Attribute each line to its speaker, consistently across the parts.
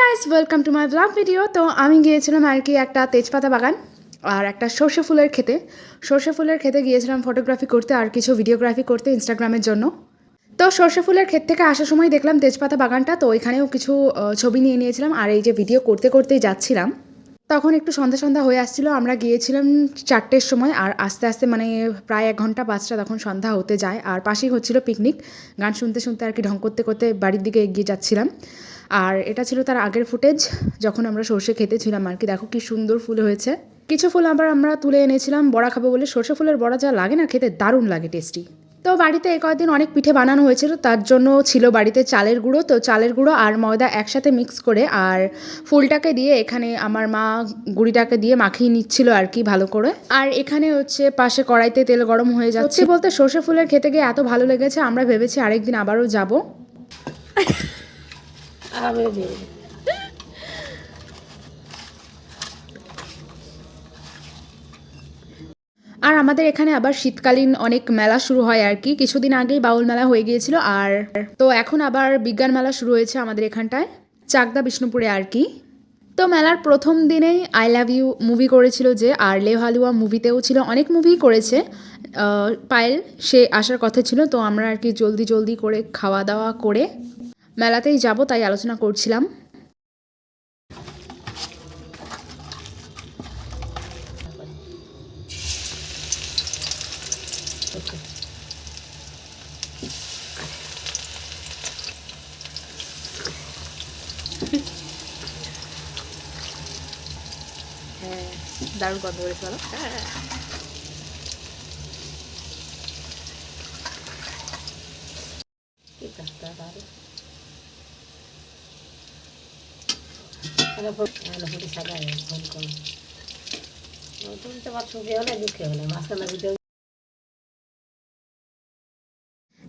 Speaker 1: Guys, welcome to my blog video. তো আমি গিয়েছিলাম আর কি একটা তেজপাতা বাগান আর একটা সর্ষে ফুলের খেতে গিয়েছিলাম ফটোগ্রাফি করতে আর কিছু ভিডিওগ্রাফি করতে ইনস্টাগ্রামের জন্য। তো সর্ষে ফুলের ক্ষেত থেকে আসার সময় দেখলাম তেজপাতা বাগানটা, তো ওইখানেও কিছু ছবি নিয়ে নিয়েছিলাম। আর এই যে ভিডিও করতে করতেই যাচ্ছিলাম, তখন একটু সন্ধ্যা সন্ধ্যা হয়ে আসছিলো। আমরা গিয়েছিলাম 4টের সময়, আর আস্তে আস্তে মানে প্রায় 1 ঘন্টা 5টা তখন সন্ধ্যা হতে যায়। আর পাশেই হচ্ছিলো পিকনিক, গান শুনতে শুনতে আর কি ঢং করতে করতে বাড়ির দিকে এগিয়ে যাচ্ছিলাম। আর এটা ছিল তার আগের ফুটেজ, যখন আমরা সর্ষে খেতে ছিলাম আর কি। দেখো কি সুন্দর ফুল হয়েছে। কিছু ফুল আবার আমরা তুলে এনেছিলাম বড়া খাবো বলে। সর্ষে ফুলের বড়া যা লাগে না খেতে, দারুণ লাগে, টেস্টি। তো বাড়িতে এই কয়েকদিন অনেক পিঠে বানানো হয়েছিল, তার জন্য ছিল বাড়িতে চালের গুঁড়ো। তো চালের গুঁড়ো আর ময়দা একসাথে মিক্স করে আর ফুলটাকে দিয়ে এখানে আমার মা গুঁড়িটাকে দিয়ে মাখিয়ে নিচ্ছিল আর কি ভালো করে। আর এখানে হচ্ছে পাশে কড়াইতে তেল গরম হয়ে যাচ্ছে। বলতে সর্ষে ফুলের খেতে গিয়ে এত ভালো লেগেছে, আমরা ভেবেছি আরেকদিন আবারও যাব। আর আমাদের এখানে আবার শীতকালীন অনেক মেলা শুরু হয় আর কি। কিছুদিন আগেই বাউল মেলা হয়ে গিয়েছিল, আর তো এখন আবার বিজ্ঞান মেলা শুরু হয়েছে আমাদের এখানটায় চাকদা বিষ্ণুপুরে আর কি। তো মেলার প্রথম দিনেই আই লাভ ইউ মুভি করেছিল যে, আর লে হালুয়া মুভিতেও ছিল, অনেক মুভি করেছে। পায়েল সে আসার কথা ছিল, তো আমরা আর কি জলদি জলদি করে খাওয়া দাওয়া করে মেলাতেই যাব তাই আলোচনা করছিলাম। হ্যাঁ, দারুণ গন্ধ করেছে বলো।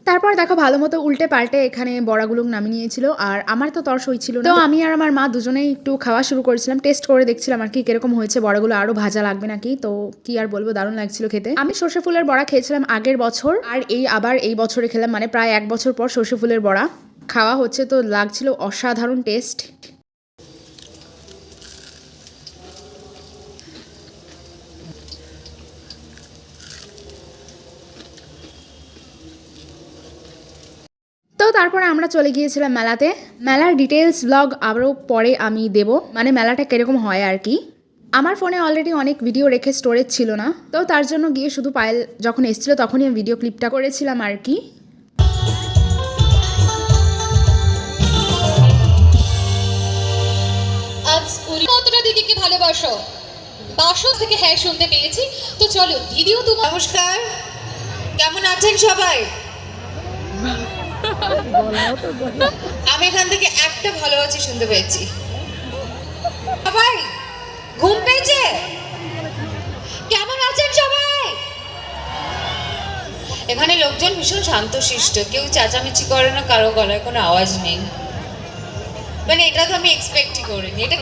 Speaker 1: তারপর দেখো ভালো মতো উল্টে পাল্টে এখানে বড়াগুলো নামিয়ে নিয়েছিল, আর আমার তো তর সইছিল না। তো আমি আর আমার মা দুজনেই একটু খাওয়া শুরু করেছিলাম, টেস্ট করে দেখছিলাম আর কি কিরকম হয়েছে, বড়াগুলো আরো ভাজা লাগবে নাকি। তো কি আর বলবো, দারুণ লাগছিল খেতে। আমি সর্ষে ফুলের বড়া খেয়েছিলাম আগের বছর, আর আবার এই বছরে খেলাম, মানে প্রায় 1 বছর পর সর্ষে ফুলের বড়া খাওয়া হচ্ছে। তো লাগছিল অসাধারণ টেস্ট। তো তারপরে আমরা চলে গিয়েছিলাম মেলাতে। মেলার ডিটেলস ব্লগ আরও পরে আমি দেব, মানে মেলাটা কিরকম হয় আর কি। আমার ফোনে অলরেডি অনেক ভিডিও রেখে স্টোরেজ ছিল না, তো তার জন্য গিয়ে শুধু পায়েল যখন এসেছিলো তখনই আমি ভিডিও ক্লিপটা করেছিলাম আর কি।
Speaker 2: আজ কতটা দিদিকে ভালোবাসো, বাসো থেকে হ্যাঁ শুনতে পেয়েছি। তো চলো দিদিও তো। নমস্কার, কেমন আছেন সবাই? আমি এখান থেকে একটা ভালোবাসি শুনতে পেয়েছি। সবাই ঘুম পেয়েছে? কেমন আছেন সবাই? এখানে লোকজন ভীষণ শান্তশিষ্ট, কেউ চেঁচামেচি করে না, কারো গলায় কোনো আওয়াজ নেই। মানে এটা তো আমি এক্সপেক্টই করিনি। এটা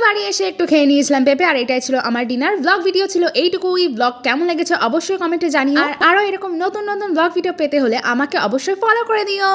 Speaker 1: বাড়ি এসে একটু খেয়ে নিয়েছিলাম পেঁপে, আর এটাই ছিল আমার ডিনার। ব্লগ ভিডিও ছিল এইটুকুই। ব্লগ কেমন লেগেছে অবশ্যই কমেন্টে জানিও, আর আরও এরকম নতুন নতুন ব্লগ ভিডিও পেতে হলে আমাকে অবশ্যই ফলো করে দিও।